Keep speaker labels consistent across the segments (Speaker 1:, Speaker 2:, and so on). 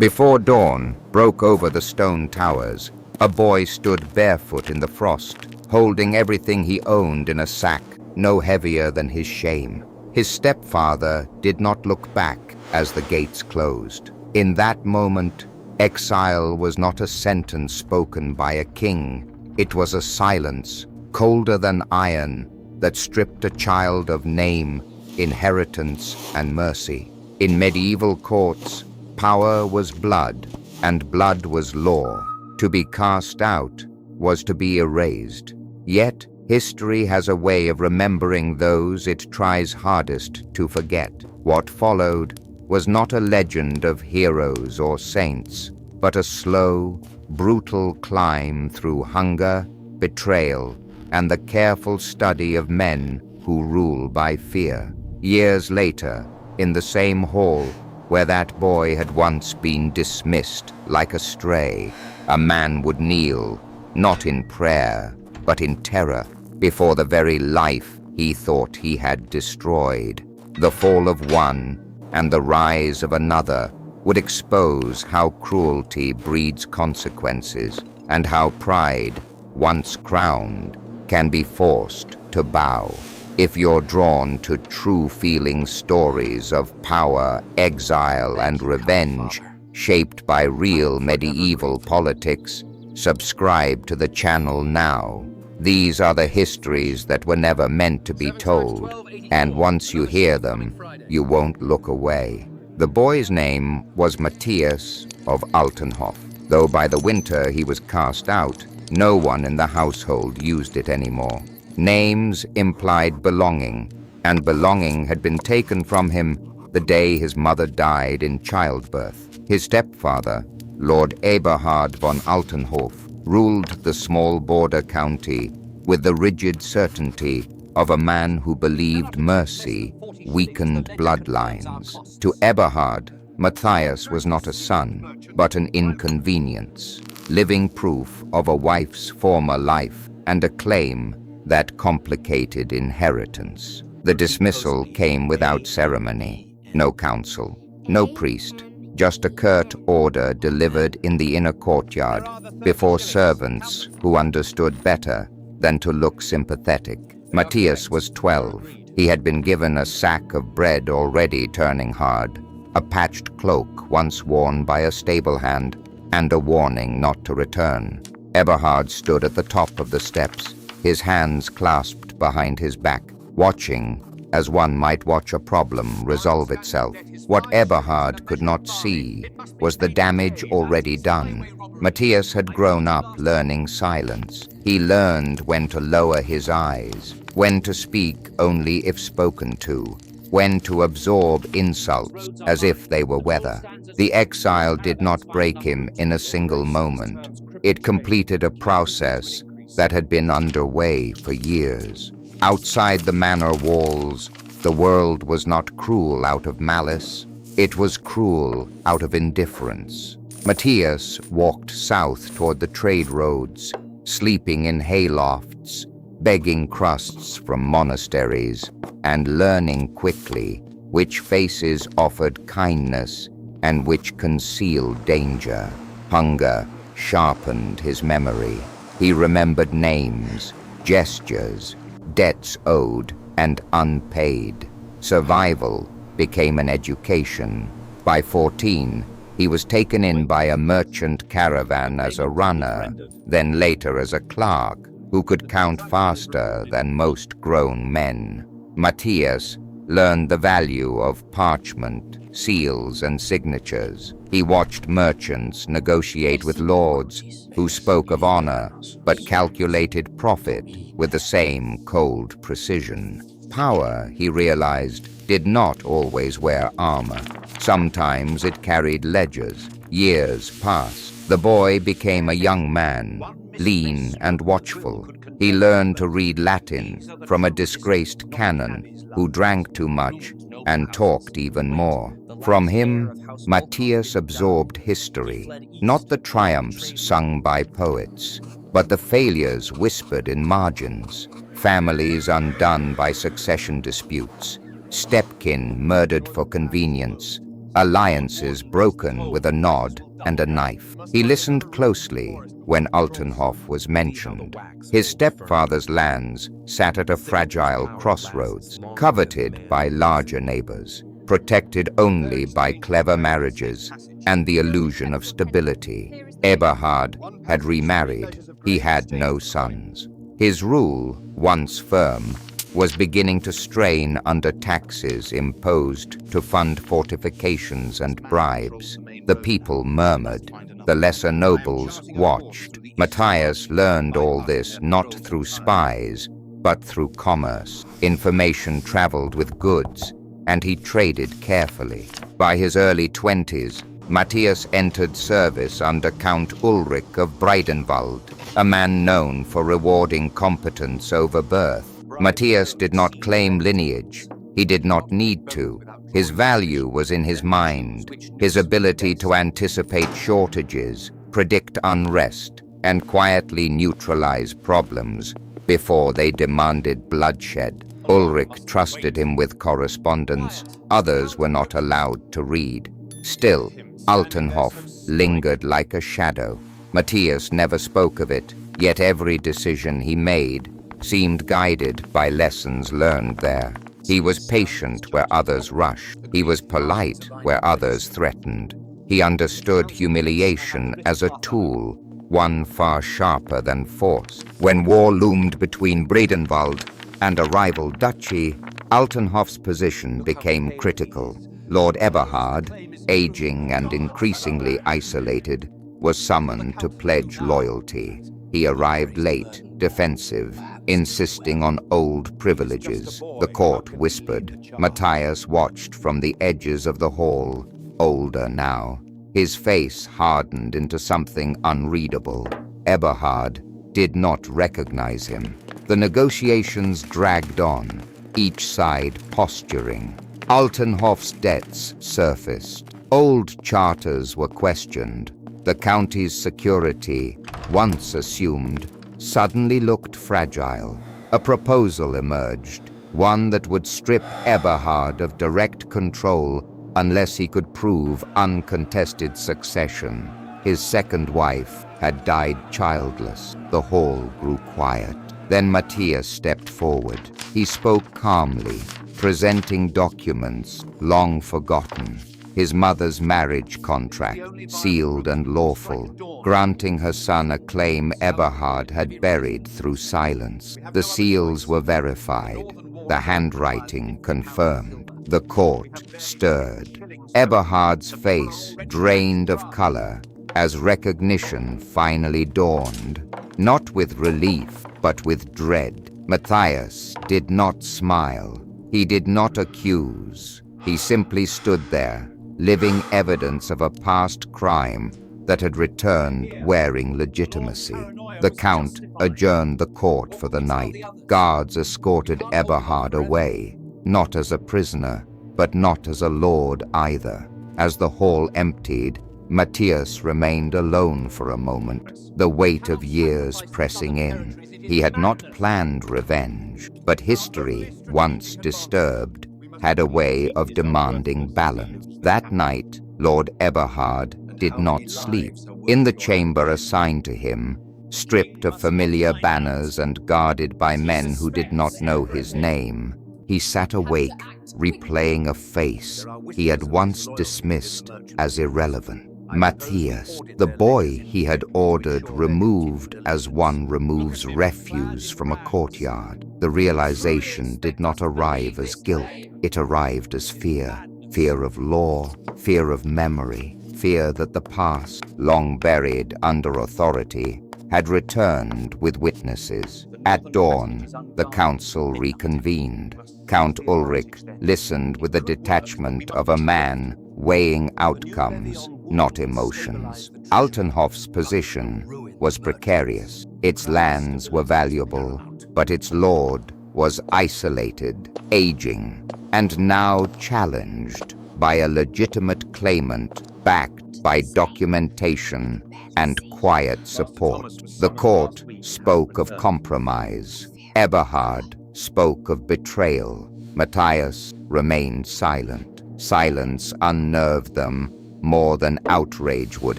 Speaker 1: Before dawn broke over the stone towers, a boy stood barefoot in the frost, holding everything he owned in a sack no heavier than his shame. His stepfather did not look back as the gates closed. In that moment, exile was not a sentence spoken by a king. It was a silence, colder than iron, that stripped a child of name, inheritance, and mercy. In medieval courts, power was blood, and blood was law. To be cast out was to be erased. Yet, history has a way of remembering those it tries hardest to forget. What followed was not a legend of heroes or saints, but a slow, brutal climb through hunger, betrayal, and the careful study of men who rule by fear. Years later, in the same hall where that boy had once been dismissed like a stray, a man would kneel, not in prayer, but in terror, before the very life he thought he had destroyed. The fall of one and the rise of another would expose how cruelty breeds consequences, and how pride, once crowned, can be forced to bow. If you're drawn to true feeling stories of power, exile, and revenge, shaped by real medieval politics, subscribe to the channel now. These are the histories that were never meant to be told, and once you hear them, you won't look away. The boy's name was Matthias of Altenhof. Though by the winter he was cast out, no one in the household used it anymore. Names implied belonging, and belonging had been taken from him the day his mother died in childbirth. His stepfather, Lord Eberhard von Altenhof, ruled the small border county with the rigid certainty of a man who believed mercy weakened bloodlines. To Eberhard, Matthias was not a son, but an inconvenience, living proof of a wife's former life and a claim that complicated inheritance. The dismissal came without ceremony, no council, no priest, just a curt order delivered in the inner courtyard before servants who understood better than to look sympathetic. Matthias was 12. He had been given a sack of bread already turning hard, a patched cloak once worn by a stable hand, and a warning not to return. Eberhard stood at the top of the steps, his hands clasped behind his back, watching as one might watch a problem resolve itself. What Eberhard could not see was the damage already done. Matthias had grown up learning silence. He learned when to lower his eyes, when to speak only if spoken to, when to absorb insults as if they were weather. The exile did not break him in a single moment. It completed a process that had been underway for years. Outside the manor walls, the world was not cruel out of malice. It was cruel out of indifference. Matthias walked south toward the trade roads, sleeping in haylofts, begging crusts from monasteries, and learning quickly which faces offered kindness and which concealed danger. Hunger sharpened his memory. He remembered names, gestures, debts owed and unpaid. Survival became an education. By 14, he was taken in by a merchant caravan as a runner, then later as a clerk who could count faster than most grown men. Matthias learned the value of parchment, seals, and signatures. He watched merchants negotiate with lords who spoke of honor but calculated profit with the same cold precision. Power, he realized, did not always wear armor. Sometimes it carried ledgers. Years passed. The boy became a young man, lean and watchful. He learned to read Latin from a disgraced canon who drank too much and talked even more. From him, Matthias absorbed history, not the triumphs sung by poets, but the failures whispered in margins, families undone by succession disputes, stepkin murdered for convenience, alliances broken with a nod and a knife. He listened closely when Altenhof was mentioned. His stepfather's lands sat at a fragile crossroads, coveted by larger neighbors, protected only by clever marriages and the illusion of stability. Eberhard had remarried. He had no sons. His rule, once firm, was beginning to strain under taxes imposed to fund fortifications and bribes. The people murmured. The lesser nobles watched. Matthias learned all this not through spies, but through commerce. Information traveled with goods, and he traded carefully. By his early 20s, Matthias entered service under Count Ulrich of Breidenwald, a man known for rewarding competence over birth. Matthias did not claim lineage. He did not need to. His value was in his mind, his ability to anticipate shortages, predict unrest, and quietly neutralize problems before they demanded bloodshed. Ulrich trusted him with correspondence. Others were not allowed to read. Still, Altenhof lingered like a shadow. Matthias never spoke of it, yet every decision he made seemed guided by lessons learned there. He was patient where others rushed. He was polite where others threatened. He understood humiliation as a tool, one far sharper than force. When war loomed between Breidenwald and a rival duchy, Altenhof's position became critical. Lord Eberhard, aging and increasingly isolated, was summoned to pledge loyalty. He arrived late, defensive, insisting on old privileges. The court whispered. Matthias watched from the edges of the hall, older now. His face hardened into something unreadable. Eberhard did not recognize him. The negotiations dragged on, each side posturing. Altenhof's debts surfaced. Old charters were questioned. The county's security, once assumed, suddenly looked fragile. A proposal emerged, one that would strip Eberhard of direct control unless he could prove uncontested succession. His second wife had died childless. The hall grew quiet. Then Matthias stepped forward. He spoke calmly, presenting documents long forgotten. His mother's marriage contract, sealed and lawful, granting her son a claim Eberhard had buried through silence. The seals were verified, the handwriting confirmed. The court stirred. Eberhard's face drained of color as recognition finally dawned, not with relief, but with dread. Matthias did not smile. He did not accuse. He simply stood there, living evidence of a past crime that had returned wearing legitimacy. The Count adjourned the court for the night. Guards escorted Eberhard away, not as a prisoner, but not as a lord either. As the hall emptied, Matthias remained alone for a moment, the weight of years pressing in. He had not planned revenge, but history, once disturbed, had a way of demanding balance. That night, Lord Eberhard did not sleep. In the chamber assigned to him, stripped of familiar banners and guarded by men who did not know his name, he sat awake, replaying a face he had once dismissed as irrelevant. Matthias, the boy he had ordered removed as one removes refuse from a courtyard. The realization did not arrive as guilt. It arrived as fear. Fear of law, fear of memory, fear that the past, long buried under authority, had returned with witnesses. At dawn, the council reconvened. Count Ulrich listened with the detachment of a man weighing outcomes, not emotions. Altenhof's position was precarious. Its lands were valuable, but its lord was isolated, aging, and now challenged by a legitimate claimant backed by documentation and quiet support. The court spoke of compromise. Eberhard spoke of betrayal. Matthias remained silent. Silence unnerved them more than outrage would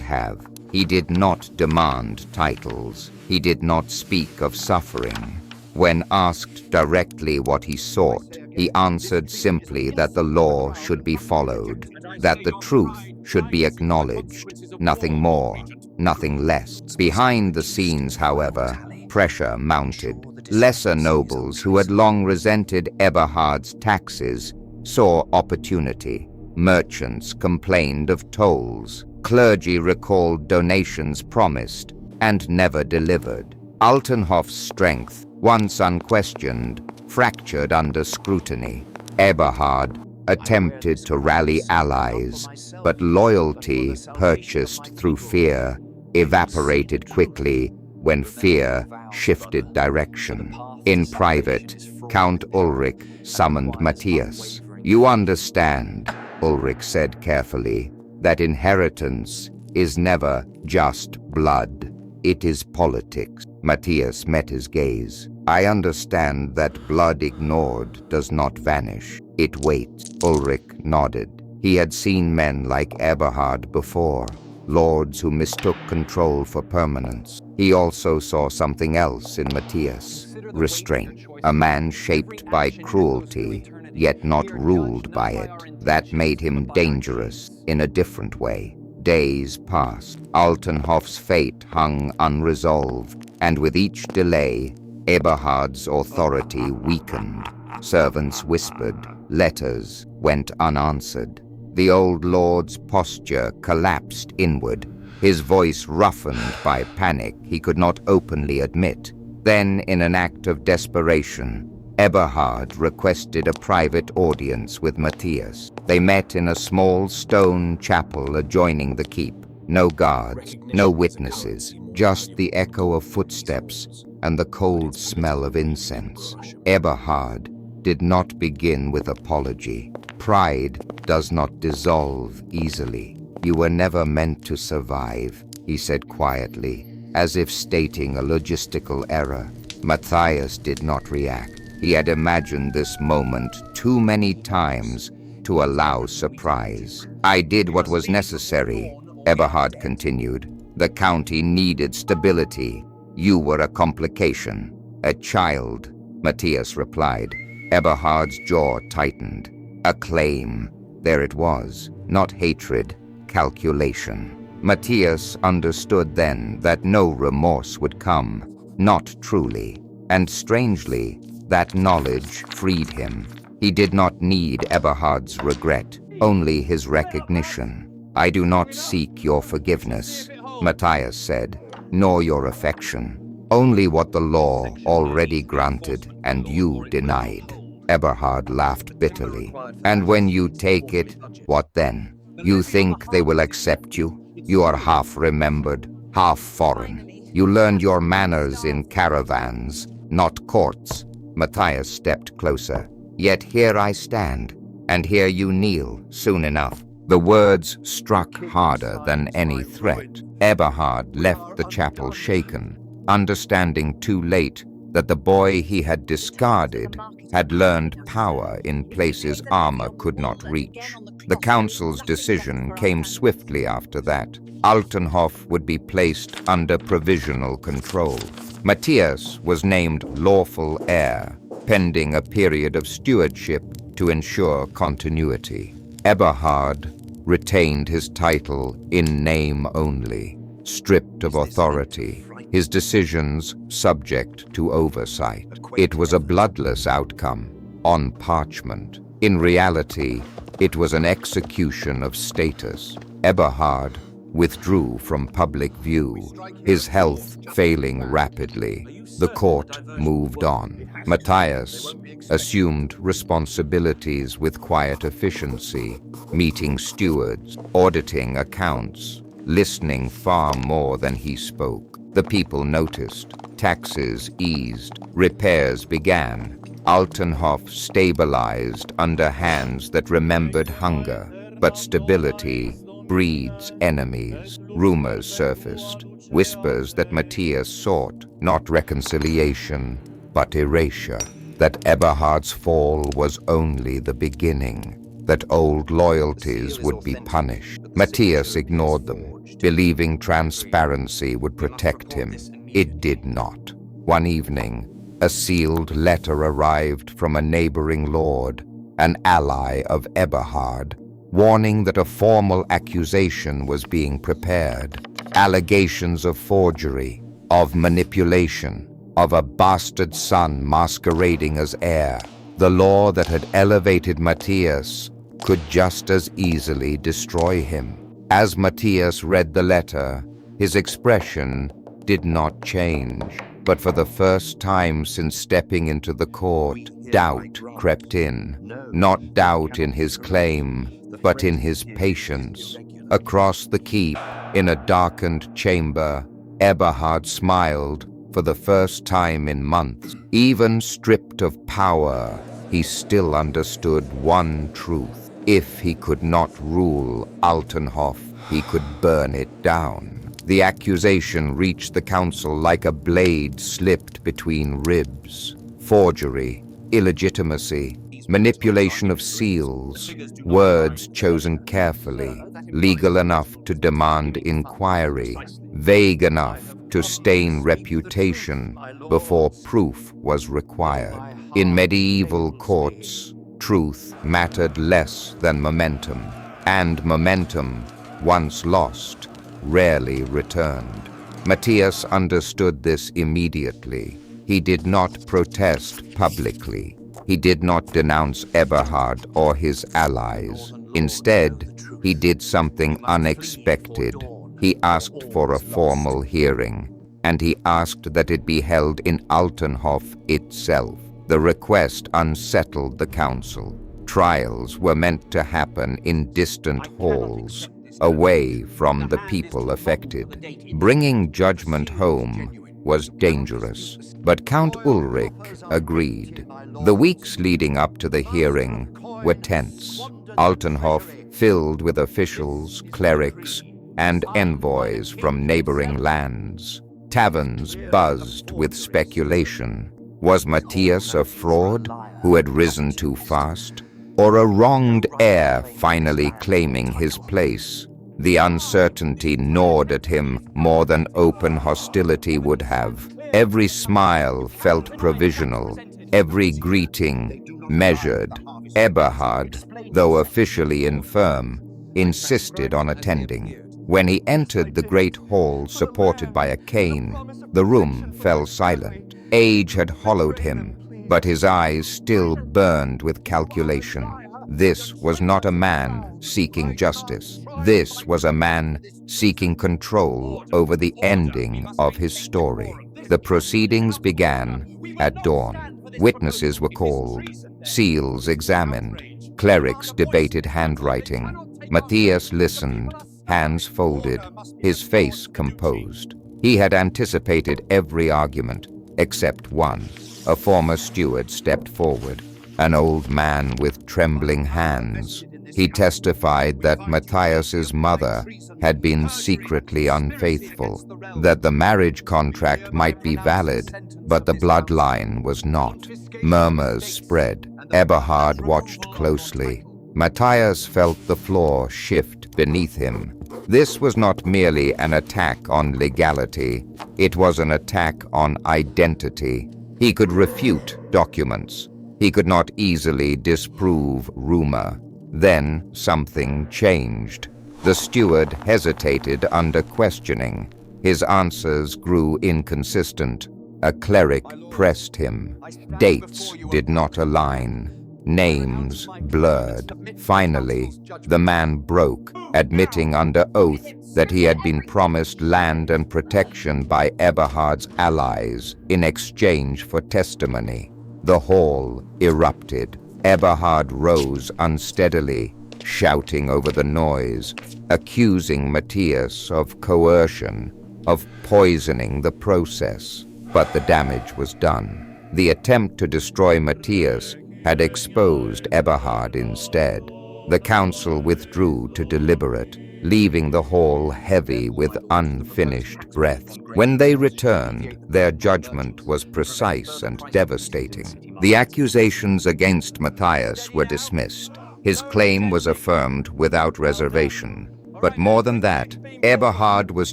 Speaker 1: have. He did not demand titles. He did not speak of suffering. When asked directly what he sought, he answered simply that the law should be followed, that the truth should be acknowledged, nothing more, nothing less. Behind the scenes, however, pressure mounted. Lesser nobles who had long resented Eberhard's taxes saw opportunity. Merchants complained of tolls. Clergy recalled donations promised and never delivered. Altenhof's strength, once unquestioned, fractured under scrutiny. Eberhard attempted to rally allies, but loyalty purchased through fear evaporated quickly when fear shifted direction. In private, Count Ulrich summoned Matthias. "You understand," Ulrich said carefully, "that inheritance is never just blood. It is politics." Matthias met his gaze. "I understand that blood ignored does not vanish. It waits." Ulrich nodded. He had seen men like Eberhard before, lords who mistook control for permanence. He also saw something else in Matthias: restraint, a man shaped by cruelty, yet not ruled by it. That made him dangerous in a different way. Days passed. Altenhof's fate hung unresolved, and with each delay, Eberhard's authority weakened. Servants whispered, letters went unanswered. The old lord's posture collapsed inward, his voice roughened by panic he could not openly admit. Then, in an act of desperation, Eberhard requested a private audience with Matthias. They met in a small stone chapel adjoining the keep. No guards, no witnesses, just the echo of footsteps and the cold smell of incense. Eberhard did not begin with apology. Pride does not dissolve easily. "You were never meant to survive," he said quietly, as if stating a logistical error. Matthias did not react. He had imagined this moment too many times to allow surprise. "I did what was necessary," Eberhard continued. "The county needed stability. You were a complication." "A child," Matthias replied. Eberhard's jaw tightened. A claim. There it was. Not hatred, calculation. Matthias understood then that no remorse would come. Not truly. And strangely, that knowledge freed him. He did not need Eberhard's regret, only his recognition. "I do not seek your forgiveness," Matthias said, "nor your affection. Only what the law already granted and you denied." Eberhard laughed bitterly. "And when you take it, what then? You think they will accept you? You are half remembered, half foreign. You learned your manners in caravans, not courts." Matthias stepped closer. "Yet here I stand, and here you kneel soon enough." The words struck harder than any threat. Eberhard left the chapel shaken, understanding too late that the boy he had discarded had learned power in places armor could not reach. The council's decision came swiftly after that. Altenhof would be placed under provisional control. Matthias was named lawful heir, pending a period of stewardship to ensure continuity. Eberhard retained his title in name only, stripped of authority, his decisions subject to oversight. It was a bloodless outcome, on parchment. In reality, it was an execution of status. Eberhard withdrew from public view, his health failing rapidly. The court moved on. Matthias assumed responsibilities with quiet efficiency, meeting stewards, auditing accounts, listening far more than he spoke. The people noticed. Taxes eased. Repairs began. Altenhof stabilized under hands that remembered hunger. But stability breeds enemies. Rumors surfaced. Whispers that Matthias sought not reconciliation, but erasure. That Eberhard's fall was only the beginning. that old loyalties would be punished. Matthias ignored them, believing transparency would protect him. It did not. One evening, a sealed letter arrived from a neighboring lord, an ally of Eberhard, warning that a formal accusation was being prepared. Allegations of forgery, of manipulation, of a bastard son masquerading as heir. The law that had elevated Matthias could just as easily destroy him. As Matthias read the letter, his expression did not change. But for the first time since stepping into the court, doubt crept in. Not doubt in his claim, but in his patience. Across the keep, in a darkened chamber, Eberhard smiled for the first time in months. Even stripped of power, he still understood one truth. If he could not rule Altenhof, he could burn it down. The accusation reached the council like a blade slipped between ribs. Forgery, illegitimacy, manipulation of seals, words chosen carefully, legal enough to demand inquiry, vague enough to stain reputation before proof was required. In medieval courts, truth mattered less than momentum, and momentum, once lost, rarely returned. Matthias understood this immediately. He did not protest publicly. He did not denounce Eberhard or his allies. Instead, he did something unexpected. He asked for a formal hearing, and he asked that it be held in Altenhof itself. The request unsettled the council. Trials were meant to happen in distant halls, away from the people affected. Bringing judgment home was dangerous, but Count Ulrich agreed. The weeks leading up to the hearing were tense. Altenhof filled with officials, clerics, and envoys from neighboring lands. Taverns buzzed with speculation. Was Matthias a fraud who had risen too fast, or a wronged heir finally claiming his place? The uncertainty gnawed at him more than open hostility would have. Every smile felt provisional, every greeting measured. Eberhard, though officially infirm, insisted on attending. When he entered the great hall supported by a cane, the room fell silent. Age had hollowed him, but his eyes still burned with calculation. This was not a man seeking justice. This was a man seeking control over the ending of his story. The proceedings began at dawn. Witnesses were called, seals examined, clerics debated handwriting. Matthias listened, hands folded, his face composed. He had anticipated every argument, except one. A former steward stepped forward, an old man with trembling hands. He testified that Matthias's mother had been secretly unfaithful, that the marriage contract might be valid, but the bloodline was not. Murmurs spread. Eberhard watched closely. Matthias felt the floor shift beneath him. This was not merely an attack on legality, it was an attack on identity. He could refute documents. He could not easily disprove rumor. Then something changed. The steward hesitated under questioning. His answers grew inconsistent. A cleric pressed him. Dates did not align. Names blurred. Finally, the man broke, admitting under oath that he had been promised land and protection by Eberhard's allies in exchange for testimony. The hall erupted. Eberhard rose unsteadily, shouting over the noise, accusing Matthias of coercion, of poisoning the process. But the damage was done. The attempt to destroy Matthias had exposed Eberhard instead. The council withdrew to deliberate, leaving the hall heavy with unfinished breaths. When they returned, their judgment was precise and devastating. The accusations against Matthias were dismissed. His claim was affirmed without reservation. But more than that, Eberhard was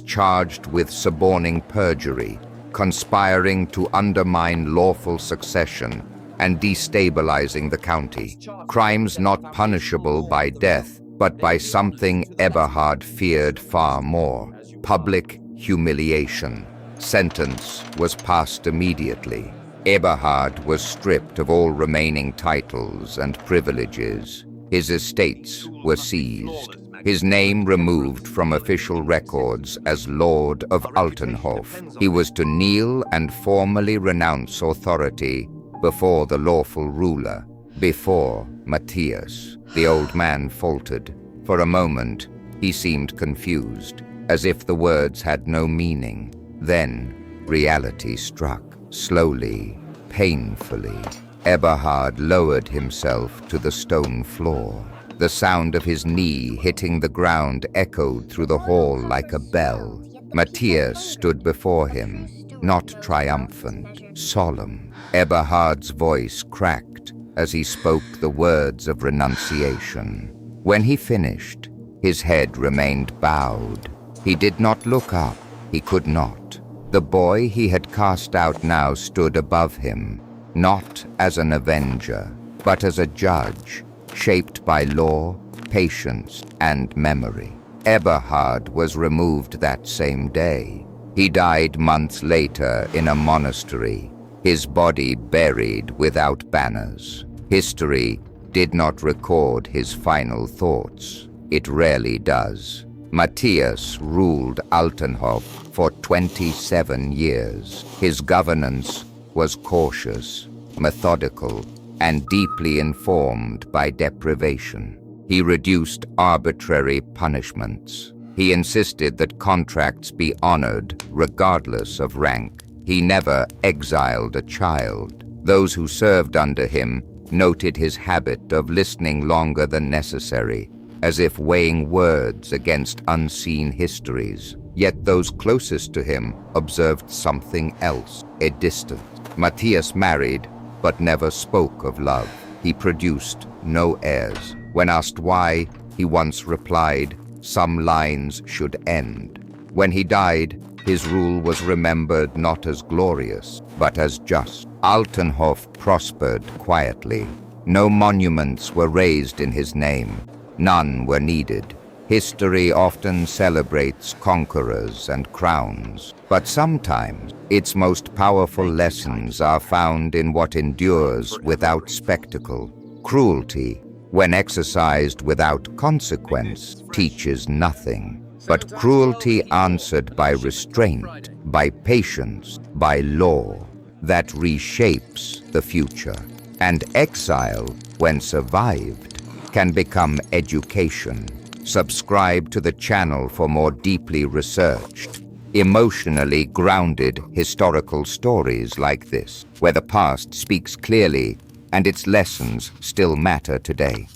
Speaker 1: charged with suborning perjury, conspiring to undermine lawful succession, and destabilizing the county. Crimes not punishable by death, but by something Eberhard feared far more: public humiliation. Sentence was passed immediately. Eberhard was stripped of all remaining titles and privileges. His estates were seized. His name removed from official records as Lord of Altenhof. He was to kneel and formally renounce authority before the lawful ruler, before Matthias. The old man faltered. For a moment, he seemed confused, as if the words had no meaning. Then, reality struck. Slowly, painfully, Eberhard lowered himself to the stone floor. The sound of his knee hitting the ground echoed through the hall like a bell. Matthias stood before him, not triumphant, solemn. Eberhard's voice cracked as he spoke the words of renunciation. When he finished, his head remained bowed. He did not look up. He could not. The boy he had cast out now stood above him, not as an avenger, but as a judge, shaped by law, patience, and memory. Eberhard was removed that same day. He died months later in a monastery, his body buried without banners. History did not record his final thoughts. It rarely does. Matthias ruled Altenhof for 27 years. His governance was cautious, methodical, and deeply informed by deprivation. He reduced arbitrary punishments. He insisted that contracts be honored regardless of rank. He never exiled a child. Those who served under him noted his habit of listening longer than necessary, as if weighing words against unseen histories. Yet those closest to him observed something else, a distance. Matthias married, but never spoke of love. He produced no heirs. When asked why, he once replied, "Some lines should end." When he died, his rule was remembered not as glorious, but as just. Altenhof prospered quietly. No monuments were raised in his name. None were needed. History often celebrates conquerors and crowns, but sometimes its most powerful lessons are found in what endures without spectacle. Cruelty, when exercised without consequence, teaches nothing. But cruelty answered by restraint, by patience, by law, that reshapes the future. And exile, when survived, can become education. Subscribe to the channel for more deeply researched, emotionally grounded historical stories like this, where the past speaks clearly and its lessons still matter today.